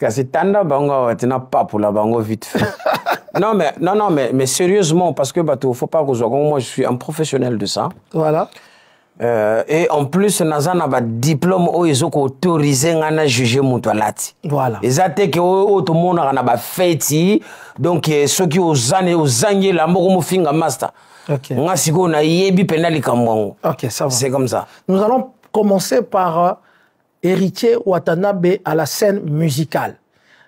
Kasi tanda bango, tu n'as pas pour la bango vite fait. mais sérieusement, parce que il faut pas que moi je suis un professionnel de ça. Voilà. Et en plus, nazana ba diplôme o ezoko autorisé ngana juger mutualati. Voilà. Ezate ke o to mona na ba feti, donc ceux qui ozangi la moko mufinga master. OK. Nga siko na yebi penali kamwango. OK, ça va. C'est comme ça. Nous allons commencer par Héritier Watanabe à la scène musicale.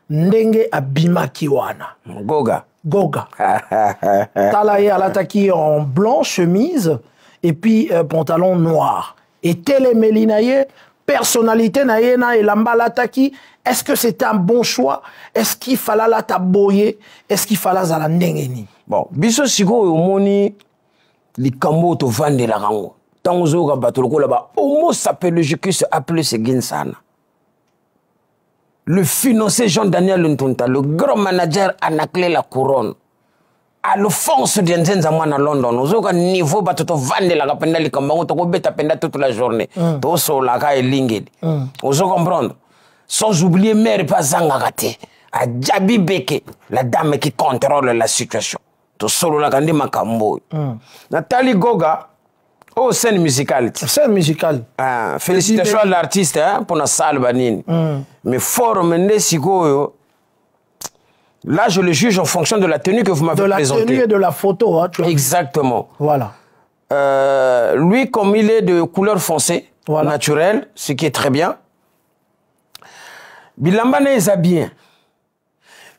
Ndenge abima kiwana. Goga. Talaye alataki en blanc, chemise, et puis pantalon noir. Et Télémélinaye, personnalité naye na elamba lataki. Est-ce que c'était un bon choix? Est-ce qu'il fallait la taboyer? Est-ce qu'il fallait la ndengeni? Bon, biso siko omoni likambo to vande la rango. Tango ga batoloko là-bas. Homo sapélogique se appelait ce Ginsana. Le financier Jean-Daniel Ntunta, le grand manager Anaclé la couronne. Alphonse Dienzenza à London. Nous avons un niveau batoto vande la kapenda likambo to ko beta penda toute la journée. To so la ka elingeli. Vous comprendre? Sans oublier Mère Pazanga Kate, à Djabi Beke, la dame qui contrôle la situation. To solo la kandi makambo. Nathalie Goga. Oh, scène musicale. Scène musicale. Félicitations à l'artiste pour la salle banine. Mais fort mener Sigo, là je le juge en fonction de la tenue que vous m'avez présentée. De la tenue et de la photo. Hein, exactement. Voilà. Lui, comme il est de couleur foncée, voilà, naturelle, ce qui est très bien. Bilambane est bien.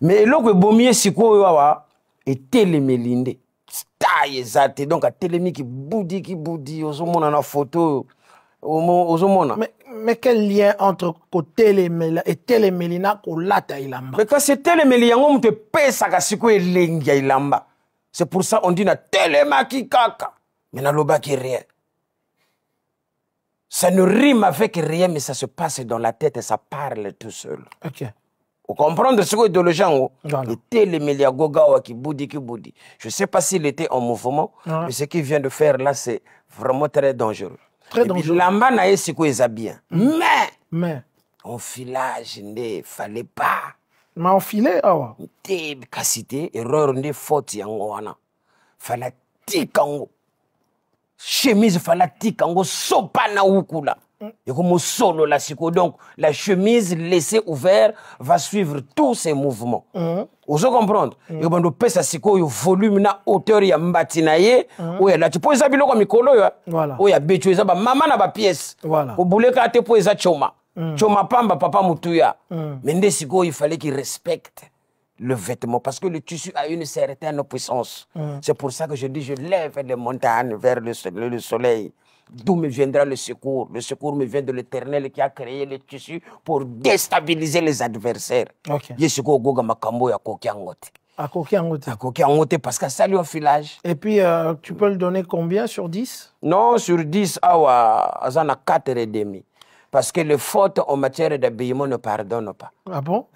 Mais l'autre bomier Sigo est télémélinde. Donc à télémi qui boudi ozomona na photo ozomona. Mais quel lien entre Télémélina et Télémélina ko lata ilamba? Mais quand c'est Téléméli yango mute pesa ka siko elengi ilamba. C'est pour ça on dit na télémaki kaka. Mais na loba qui rien. Ça ne rime avec rien mais ça se passe dans la tête et ça parle tout seul. OK. Vous comprenez ce que de gens était les Meliagoga qui boudi. Je ne sais pas s'il était en mouvement, mais ce qu'il vient de faire là, c'est vraiment très dangereux. Très dangereux. Lamba nae c'est quoi ça bien. Mais en filage ne fallait pas. Mais en filet awa. Te kasité erreur ne faute yango wana. Fallait tikango. Chemise fallait tikango sopa na ukula. Et comme solo la siko, donc la chemise laissée ouverte va suivre tous ces mouvements. Vous comprenez? Et quand on pèse siko, il volume na hauteur ya mbatinaye, ou ya la tu peux zabilo comme mikolo ya, ou ya betu zaba maman na ba pièce. Voilà. Au boulet ka te pour choma, choma pamba papa mutuya. Mais nde siko il fallait qu'il respecte le vêtement parce que le tissu a une certaine puissance. C'est pour ça que je dis je lève les montagnes vers le soleil. D'où me viendra le secours? Le secours me vient de l'Éternel qui a créé le tissu pour déstabiliser les adversaires. Yesiko goga makambo ya koki angote. À koki angote. À koki angote parce que ça lui au filage. Et puis tu peux le donner combien sur 10? Non, sur 10 awa azana 4,5. Parce que les fautes en matière d'habillement ne pardonnent pas. Ah bon?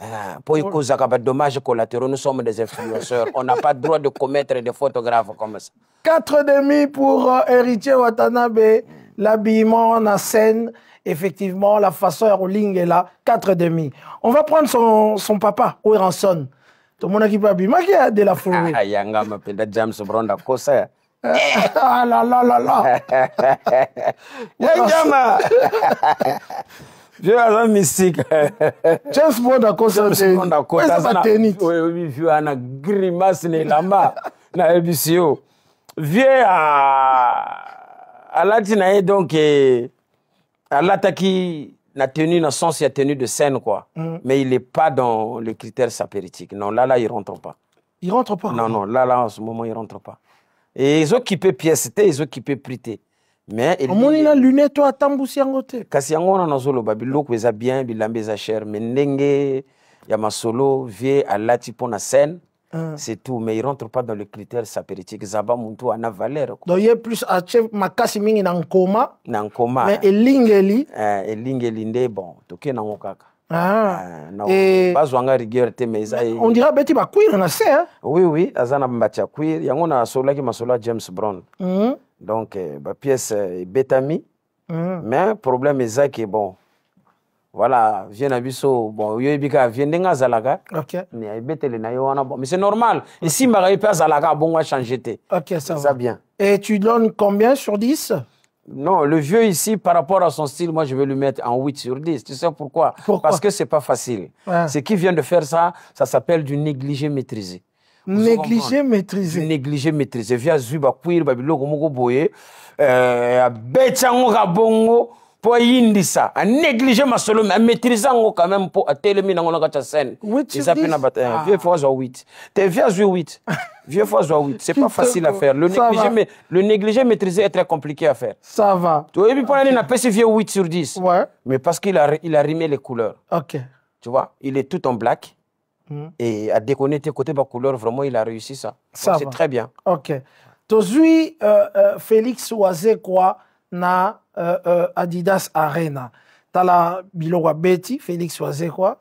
Pour y causer des dommages collatéraux, nous sommes des influenceurs. On n'a pas le droit de commettre des fautes graves comme ça. 4,5 pour Héritier Watanabe, l'habillement en scène, effectivement, la façon Erling est là, 4,5. On va prendre son papa, Oueranson. Tout le monde qui peut habiller, qui a de la fourrure. Ah, yanga m'appelle James Bronda Kosa. Ah là là là là. Yanga je suis un mystique. James Bronda Kosa. James Bronda Kosa. Oui, oui, je suis un grimace là-bas. Na LBCO. Viens à l'Atinaï, donc, à l'attaque, la tenue, dans le sens, il y a tenue de scène, quoi. Mais il n'est pas dans le critère sapéritique. Non, là, il ne rentre pas. Il ne rentre pas? Non, là, en ce moment, il ne rentre pas. Et ils ont occupé pièce, ils ont occupé prité. Mais il y a lunette, toi, tamboussi en côté. Kasi yango na zolo babilo kweza bien bilambeza cher mais ndenge ya masolo vie à lati pour na scène. C'est tout, mais il ne rentre pas dans le critère sapéritique. Zaba Muntu a na valeur. Donc il y a plus à chef makasi mingi na nkoma. Na nkoma. Mais elingeli. Elingeli nde bon. Toke na ngokaka. Et pas zwanga rigueur te mais on dirait beti ba cuir na se hein. Oui, azana mbacha cuir. Yango na sola ki masola James Brown. Donc ba pièce betami. Mais problème est que bon. Voilà, viens à Bisso. Bon, Yoibika, viens d'Enga Zalaga. Ok. Mais c'est normal. Et si Marie pas Zalaga, bon, on va changer. Ok, ça va. Ça bien. Et tu donnes combien sur 10? Non, le vieux ici, par rapport à son style, moi, je vais lui mettre en 8 sur 10. Tu sais pourquoi? Parce que c'est pas facile. Ouais. Ce qui vient de faire ça, ça s'appelle du négligé maîtrisé. Négligé maîtrisé. Négligé maîtrisé. Via Zuba Quir, Babiloko Moko Boye, Betchango Gabongo, pour Yindisa. Un négligé ma solo, mais maîtrisant quand même pour téléminer dans la scène. 8 sur 10. Vieux fois 8. T'es vieux 8. Vieux fois 8. C'est pas facile à faire. Le négligé maîtrisé est très compliqué à faire. Ça va. Tu vois, et puis pour aller, on appelle ce vieux 8 sur 10. Ouais. Mais parce qu'il a rimé les couleurs. Ok. Tu vois, il est tout en black. Et à déconnecter côté de couleur, vraiment, il a réussi ça. C'est très bien. Ok. Tozui Félix Ouazekwa na Adidas Arena. Tala biloga Betty, Félix Ouazekwa.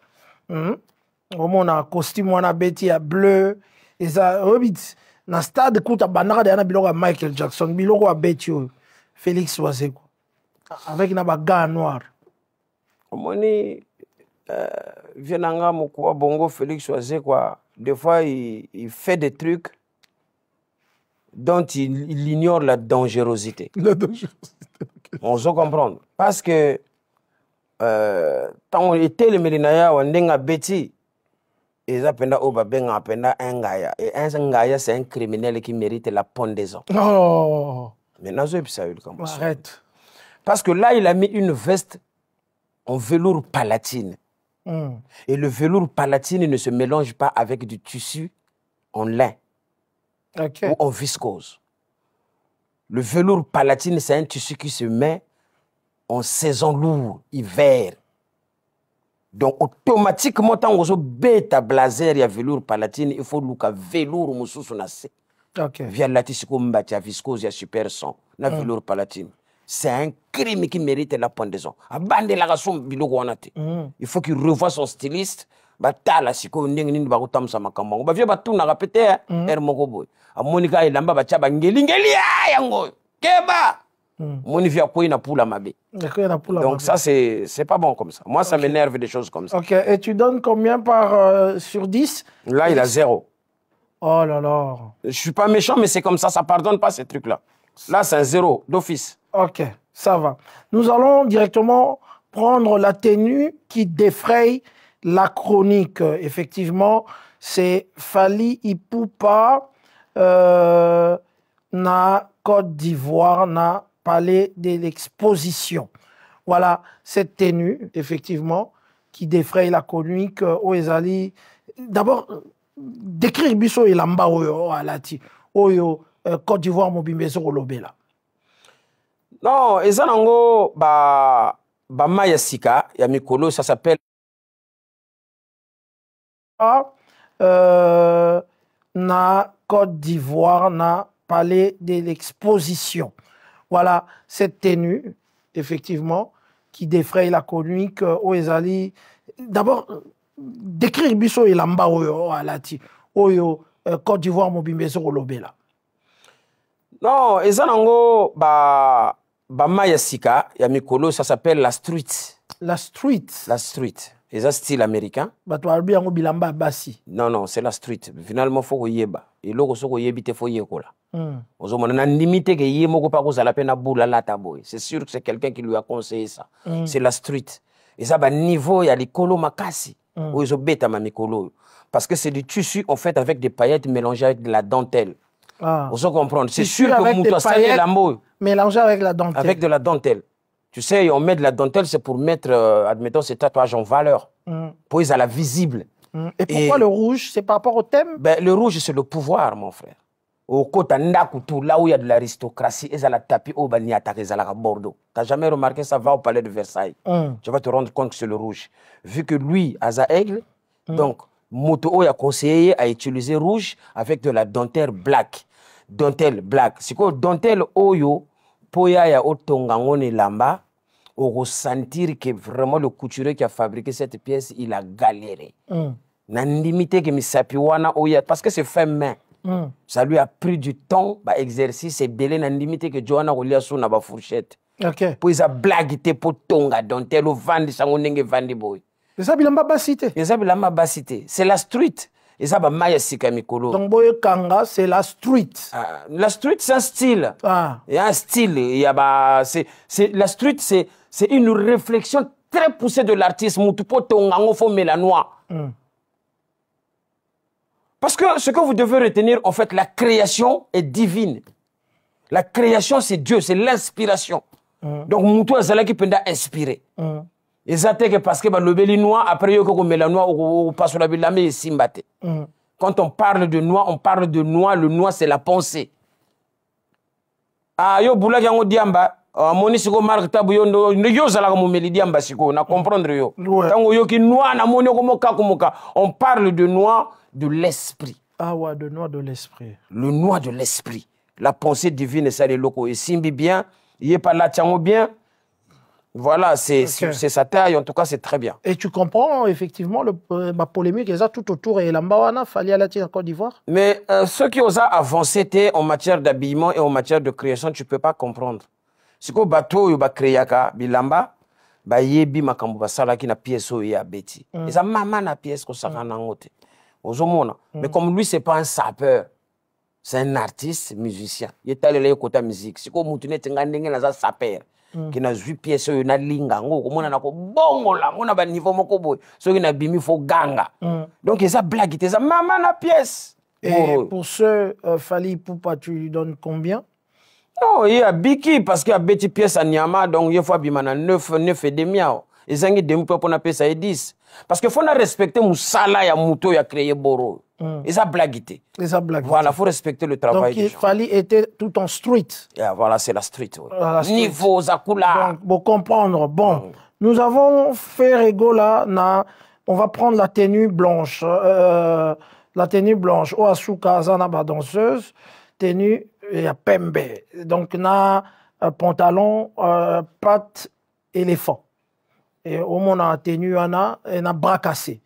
On a costume, on a Betty à bleu. Et ça, na stade, kuta banara de biloga Michael Jackson. Biloga Betty, Félix Ouazekwa. Avec na baga noir. Moni. Vienanga Moukouwa Bongo Félix Ouazekwa, des fois il fait des trucs dont il ignore la dangerosité. La dangerosité. Okay. On se comprend. Parce que quand on était le Mélinaya, on a Betty, ils appellent un Ngaya. Et un Ngaya, c'est un criminel qui mérite la pendaison. Oh. Mais non, ça comme ça. Arrête. Parce que là, il a mis une veste en velours palatine. Et le velours palatine ne se mélange pas avec du tissu en lin ou en viscose. Le velours palatine, c'est un tissu qui se met en saison lourde, hiver. Donc, automatiquement, quand on a bêta blazer, il y a velours palatine, il faut que velours moussou sonase. Via la tissu comme la viscose, il y a super son. La velours palatine. C'est un crime qui mérite la pendaison. Il faut qu'il revoie son styliste. Batala siko ndenge ba kutamsa makambo. Ba vye batu na rapete moko boy. Amonika ilamba ba chaba ngeli yango. Keba. Moni vya ko ina pula mabe. Donc ça c'est pas bon comme ça. Moi ça m'énerve des choses comme ça. OK, et tu donnes combien par sur 10? Là il a 0. Oh là là. Je suis pas méchant mais c'est comme ça, ça pardonne pas ces trucs là. Là c'est un 0 d'office. Ok, ça va. Nous allons directement prendre la tenue qui défraye la chronique. Effectivement, c'est Fally Ipupa na Côte d'Ivoire, na Palais de l'Exposition. Voilà cette tenue, effectivement, qui défraye la chronique. Oezali. D'abord, décrire biso et lamba oyo alati. Oyo Côte d'Ivoire mobimbezo kolobela. Non, et ça nango ba maya sika ya mikolo, ça s'appelle na Côte d'Ivoire, na Palais de l'Exposition. Voilà cette tenue, effectivement, qui défraye la chronique Oezali. D'abord, décrire biso et lamba oyo alati. Oyo Côte d'Ivoire mobimbezo kolobela. Non, et ça nango ba maya sika ya mikolo, ça s'appelle la street. La street. La street. Et ça style américain. Non, non, c'est la street. Finalement, il faut que yeba. Et là, il faut que yebite faut yekola. On a limité que yemo pas cause la peine à boula la taboy. C'est sûr que c'est quelqu'un qui lui a conseillé ça. C'est la street. Et ça, bah niveau, il y a les colo makasi. Où ils ont bêta ma mikolo. Parce que c'est du tissu en fait avec des paillettes mélangées avec de la dentelle. On se comprend. C'est sûr que Moutou Salé Lambo. Mélangé avec la dentelle. Avec de la dentelle. Tu sais, on met de la dentelle, c'est pour mettre, admettons, ces tatouages en valeur. Pour qu'ils aient la visible. Et pourquoi le rouge? C'est par rapport au thème? Ben, le rouge, c'est le pouvoir, mon frère. Au côté Ndakutu, là où il y a de l'aristocratie, ils ont la tapis au Baniata, ils ont la Bordeaux. Tu n'as jamais remarqué ça, va au palais de Versailles. Tu vas te rendre compte que c'est le rouge. Vu que lui, Aza Aigle, donc, Moto a conseillé à utiliser rouge avec de la dentelle black. Dentelle black. C'est quoi dentelle oyo? Poya ya otongangone lamba, on ressentir que vraiment le couturier qui a fabriqué cette pièce, il a galéré. N'andimité que misapiwana oya parce que c'est fait main. Ça lui a pris du temps, bah exercice et belé n'andimité que Johanna Olia sous na ba fourchette. Ok. Pour ils a blague te pour tonga donc tel ou vandi sango nenge vandi boy. Et ça bilamba basité. Et ça bilamba basité. C'est la street. Et ça ba maya sika mikolo. Donc boye kanga c'est la street. La street c'est un style. Il y a un style, il y a bah c'est la street c'est une réflexion très poussée de l'artiste mutu po tonga ngo fo melanoa. Parce que ce que vous devez retenir en fait la création est divine. La création c'est Dieu, c'est l'inspiration. Donc mutu azala ki penda inspiré. Et ça que parce que le beli noir après yo ko melanoa ou passe la bilame et simbate. Quand on parle de noix, on parle de noix. Le noix, c'est la pensée. Ah, yo boula yango diamba. Moni siko marque tabu yo zala mo meli diamba siko na comprendre yo. Tango yo ki noix na moni ko moka ko moka. On parle de noix de l'esprit. Ah ouais, de noix de l'esprit. Le noix de l'esprit. La pensée divine ça les locaux. Et simbi bien, il est pas là tiango bien. Voilà, c'est sa taille, en tout cas, c'est très bien. Et tu comprends effectivement ma polémique, ils ont tout autour et l'ambawana, fallait aller en Côte d'Ivoire. Mais ce qui ont avancé en matière d'habillement et en matière de création, tu ne peux pas comprendre. Si tu bateau, tu créé bilamba, ba yebi makambo basala ki na pièce o ya beti. Et ça maman na pièce ko saka na ngote. Ozomona. Mais comme lui c'est pas un sapeur, c'est un artiste, musicien. Il est allé côté musique. Si ko mutune tinga ndenge na za sapeur. Qui n'a 8 pièces na linga ngo komona na ko bongo la ngona ba niveau moko boy so qui na bimi fo ganga donc ça blague ça maman na pièce. Et pour ce Fally Ipupa tu lui donnes combien? Non, il y a biki parce qu'il y a beti pièce à Niama donc il faut bimana 9 et demi et zangi demi pour na pièce à 10 parce que faut na respecter musala ya muto ya créer boro. Et ça blaguité. Voilà, faut respecter le travail. Donc, Fally était tout en street. Yeah, voilà, c'est la street. Ouais. Niveau Zakula. Donc, pour comprendre. Bon, nous avons fait Regola. On va prendre la tenue blanche. La tenue blanche. Oasuka Zanaba danseuse. Tenue et Pembe. Donc, na pantalon, patte éléphant. Et au moment la tenue, on a bras cassé.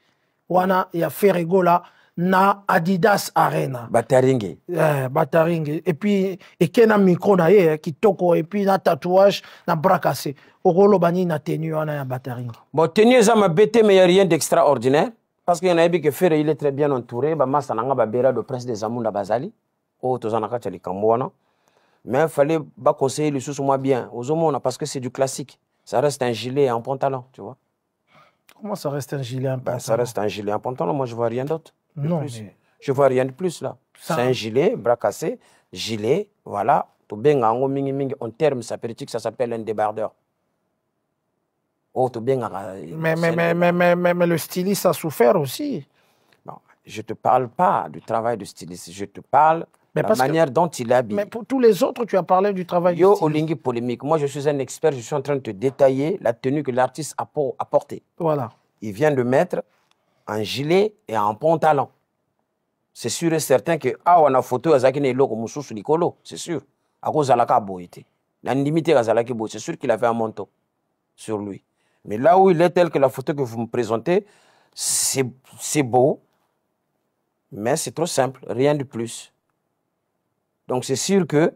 Wana, il y a fait Regola. Na Adidas Arena. Bataringue. Bataringue. Et puis, et qu'il y a un micro qui toko, et puis, na tatouage, na bras cassé. Orolo bani na tenue, on a Bataringue. Bon, tenue, ça m'a bêté, mais il n'y a rien d'extraordinaire. Parce qu'il y en a qui fait, il est très bien entouré. Bah, massa nanga babera de presse des Amounda Bazali. Oh, tozanaka tchali kambouana. Mais il fallait pas conseiller le sous moi bien. Aux hommes, parce que c'est du classique. Ça reste un gilet et un pantalon, tu vois. Comment ça reste un gilet et un pantalon? Ça reste un gilet et un pantalon. Moi, je vois rien d'autre. Non, mais... Je vois rien de plus là. C'est un gilet, bras cassé, gilet, voilà. En termes sapéristiques, ça s'appelle un débardeur. Oh, mais le styliste a souffert aussi. Non, je ne te parle pas du travail du styliste, je te parle de la manière dont il est habillé. Mais pour tous les autres, tu as parlé du travail du styliste. Olingi polémique. Moi, je suis un expert, je suis en train de te détailler la tenue que l'artiste a portée. Voilà. Il vient de mettre un gilet et un pantalon. C'est sûr et certain que on a photo c'est sûr. À cause de la boité. C'est sûr qu'il avait un manteau sur lui. Mais là où il est tel que la photo que vous me présentez, c'est beau, mais c'est trop simple, rien de plus. Donc c'est sûr que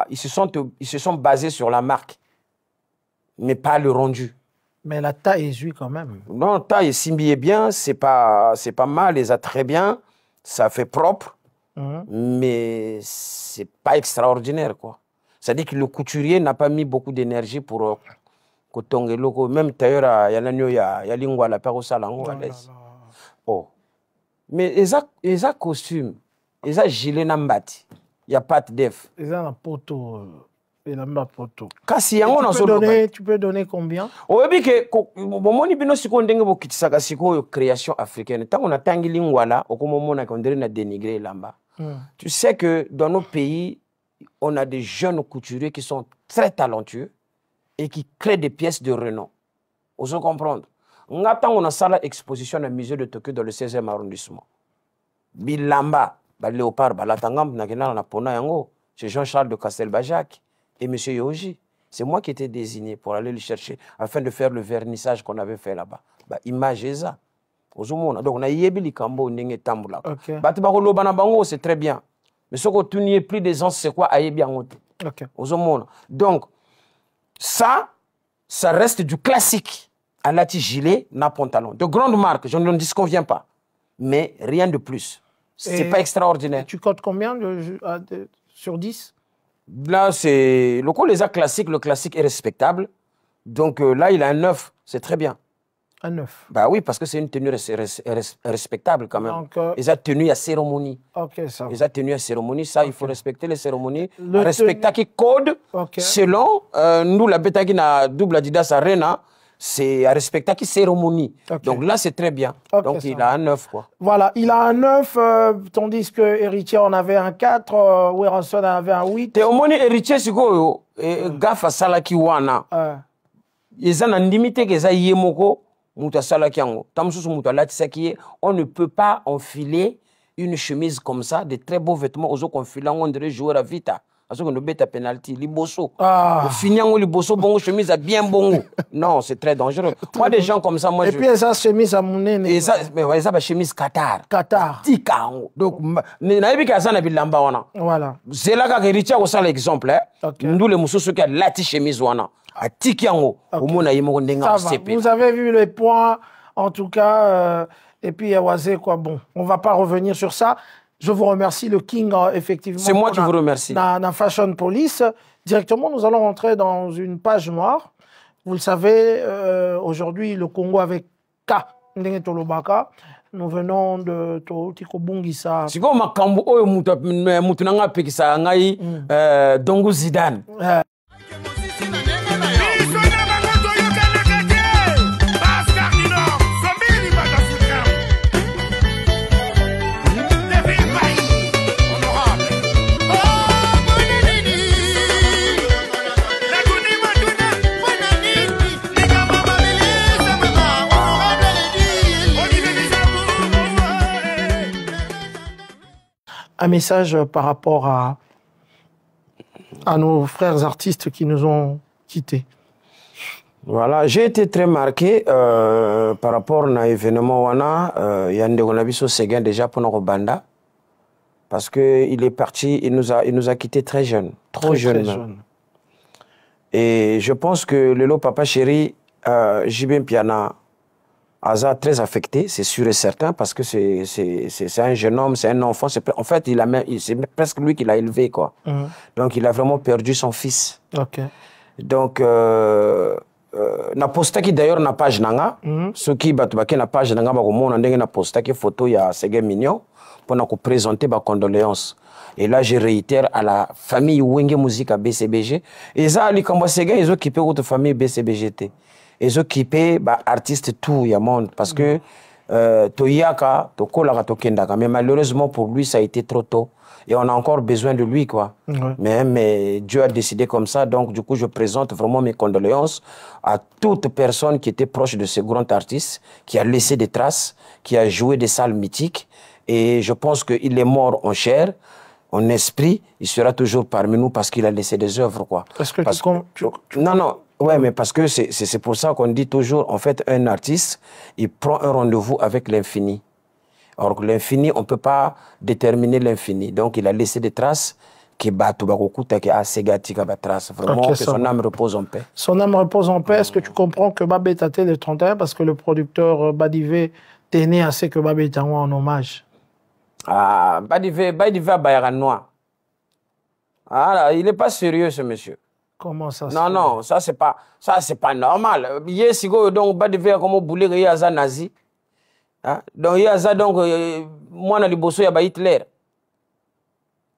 ils se sont basés sur la marque, mais pas le rendu. Mais la taille est jouée quand même. Non, la taille est simbillée bien, c'est pas mal, les a très bien, ça fait propre, mais c'est pas extraordinaire, quoi. C'est-à-dire que le couturier n'a pas mis beaucoup d'énergie pour cotongue loco. Même d'ailleurs, il y a lingua la père au salon. Oh. Mais les costumes, les gilet nambati, il n'y a pas de def. Ils ont un poteau. Tu peux donner combien? Oui, que création africaine. Tant qu'on a tangi lingwala, on a dénigré là-bas. Tu sais que dans nos pays, on a des jeunes couturiers qui sont très talentueux et qui créent des pièces de renom. Vous se comprendre? On a salle exposition au musée de Tokyo dans le 16e arrondissement. Bilamba, Léopard, Balatangam, Nagena, Pona Yango, c'est Jean-Charles de Castelbajac et M. Yoji. C'est moi qui étais désigné pour aller le chercher afin de faire le vernissage qu'on avait fait là-bas. Image ça. Donc on a yébili kambo nenge tambula. C'est très bien. Mais ce que tu n'y es plus des gens, c'est quoi ayebi angote. Donc Ça reste du classique. Alati gilet, na pantalon. De grandes marques, je ne disconviens pas. Mais rien de plus. C'est pas extraordinaire. Et tu cotes combien sur 10? Là, c'est... Le classique est respectable. Donc là, il a un 9. C'est très bien. Un 9. Bah oui, parce que c'est une tenue respectable quand même. Donc, ils ont tenu à cérémonie. Ok, ça. Ils ont tenu à cérémonie. Ça, il faut respecter les cérémonies. Respecter qui code selon nous, la bêta qui n'a double Adidas Arena, c'est à respecter qui cérémonie. Donc là, c'est très bien. Donc il a un 9, quoi. Voilà, il a un 9, tandis que Héritier en avait un 4, Weranson en avait un 8. Te omoni Héritier, c'est quoi? Gafa Salaki Wana. Ils ont un limité que ça y est, moko. On ne peut pas enfiler une chemise comme ça, de très beaux vêtements, aux autres enfilants, on dirait jouer à vita. Parce qu'on bête à penalty, liboso. Au final, liboso, bon, chemise à bien bon. Non, c'est très dangereux. Moi, des gens comme ça, moi, et puis, ça, chemise à mon nez. Et ça, mais ça, chemise Qatar. Qatar. Tika. Donc, voilà. C'est là que Richard a l'exemple. Nous, les moussous, qui a la chemise, wana. Vous avez vu les points, en tout cas, et puis Awazé, quoi. Bon, on ne va pas revenir sur ça. Je vous remercie, le King, effectivement. C'est moi qui vous remercie. Dans Fashion Police, directement, nous allons rentrer dans une page noire. Vous le savez, aujourd'hui, le Congo avec K, Tolobaka. Nous venons de Tiko Bungisa. Si vous avez Dongo Zidane. Un message par rapport à nos frères artistes qui nous ont quittés. Voilà, j'ai été très marqué par rapport à l'événement Wana. Il y a un Ndegonabiso Séguin déjà pour notre banda. Parce qu'il est parti, il nous a quittés très jeune. Trop jeune. Et je pense que le papa chéri, Jibin Piana, Aza très affecté, c'est sûr et certain, parce que c'est un jeune homme, c'est un enfant. En fait, c'est presque lui qui l'a élevé, quoi. Donc, il a vraiment perdu son fils. Donc, na postaki d'ailleurs na page nanga, ceux qui battent na page nanga, on a postaki photo ya Séguin Mignon pour nous présenter ma condoléance. Et là, je réitère à la famille Wenge Musique à BCBG. Et ça, les Séguin, ils ont occupé votre famille BCBGT. Ils ont occupé artistes tout le monde parce que Toyaka, Tokolaka, Tokendaka. Mais malheureusement pour lui, ça a été trop tôt. Et on a encore besoin de lui, quoi. Mais Dieu a décidé comme ça. Donc, du coup, je présente vraiment mes condoléances à toute personne qui était proche de ce grand artiste, qui a laissé des traces, qui a joué des salles mythiques. Et je pense qu'il est mort en chair, en esprit. Il sera toujours parmi nous parce qu'il a laissé des œuvres, quoi. Non. Ouais, mais parce que c'est pour ça qu'on dit toujours, en fait, un artiste, il prend un rendez-vous avec l'infini. Or, l'infini, on ne peut pas déterminer l'infini. Donc, il a laissé des traces qui battent vraiment que son âme repose en paix. Son âme repose en paix. Est-ce que tu comprends que Babé Tate le 31 parce que le producteur Badivé tenait à ce que Babé Tango en hommage? Ah, Badivé a Bayaranois. Ah, il n'est pas sérieux, ce monsieur. Comment ça? Non, ça c'est pas normal. Hier, donc Badivé a comme boulé il y a nazi. Donc il y a donc moi na liboso ya ba Hitler.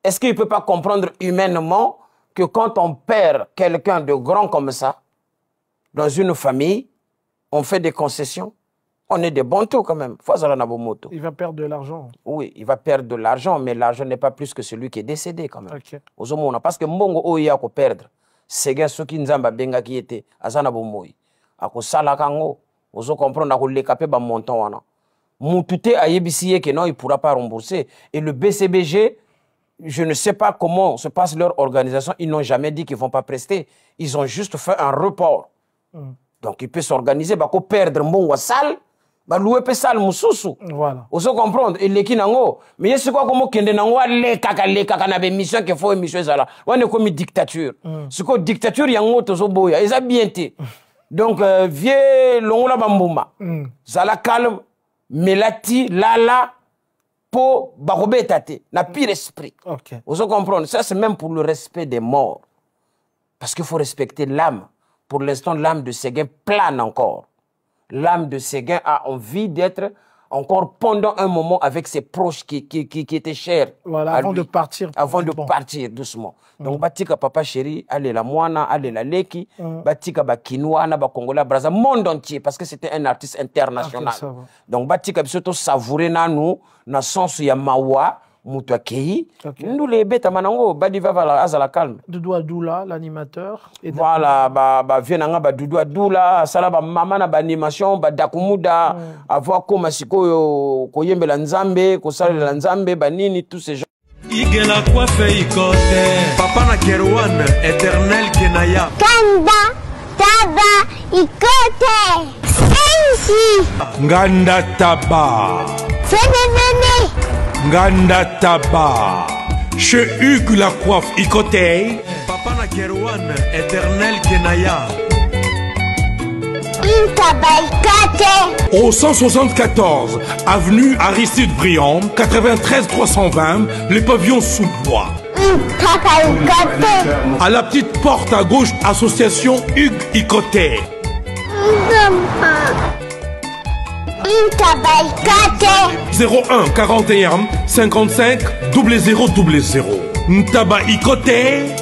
Est-ce qu'il ne peut pas comprendre humainement que quand on perd quelqu'un de grand comme ça dans une famille, on fait des concessions? On est des bons taux quand même. Il va perdre de l'argent. Oui, il va perdre de l'argent, mais l'argent n'est pas plus que celui qui est décédé quand même. Parce que Mbongo Oya ko perdre. Séguin soki nzamba benga qui était azana bomoyi. Ako sala kango, ozo comprendre ako lekapé ba montant wana. Moutouté a yebisiye que non, il pourra pas rembourser. Et le BCBG, je ne sais pas comment se passe leur organisation, ils n'ont jamais dit qu'ils vont pas prester. Ils ont juste fait un report. Donc il peut s'organiser, bako perdre mbongo sale, baloué pe sale mususu. Voilà. Oso comprendre et leki nango mais c'est quoi comme kende nango le kaka na be mission que faut émission ça là. On est comme dictature. C'est quoi dictature yango tozo boya. Eza bien té. Donc vieux longola bambuma. Zala calme melati lala po barobetate na pire esprit. OK. Oso comprendre ça c'est même pour le respect des morts. Parce qu'il faut respecter l'âme. Pour l'instant l'âme de Séguin plane encore. L'âme de Séguin a envie d'être encore pendant un moment avec ses proches qui étaient chers. Voilà, avant de partir. Avant de partir doucement. Donc, batika papa chéri, allez la moana, allez la leki, batika ba kinoana, ba Congola, Brazza, monde entier, parce que c'était un artiste international. Okay, donc, batika bisoto savourer na nous, na sens ya mawa, mutu akei. Nous les bêtes manango, badi va la azala calme. Doudou Adoula, l'animateur. Voilà, vienanga ba Doudou Adoula, sala ba mama na ba animation, ba dakumuda, avoir comme siko koyembe la nzambe, ko sala la nzambe, ba nini tous ces gens. Igela coiffe ikote. Papa na Kerouan, éternel Kenaya. Kanda, taba, ikote. Sensi. Nganda taba. Fenenene. Nganda taba. Chez Hugues la coiffe ikote. Papa na Kerouan, éternel Kenaya. Au 174 avenue Aristide Briand, 93 320, les pavillons sous bois. À la petite porte à gauche, association Hugues Ikoté. 01 41 55 0000. Ntaba Ikoté.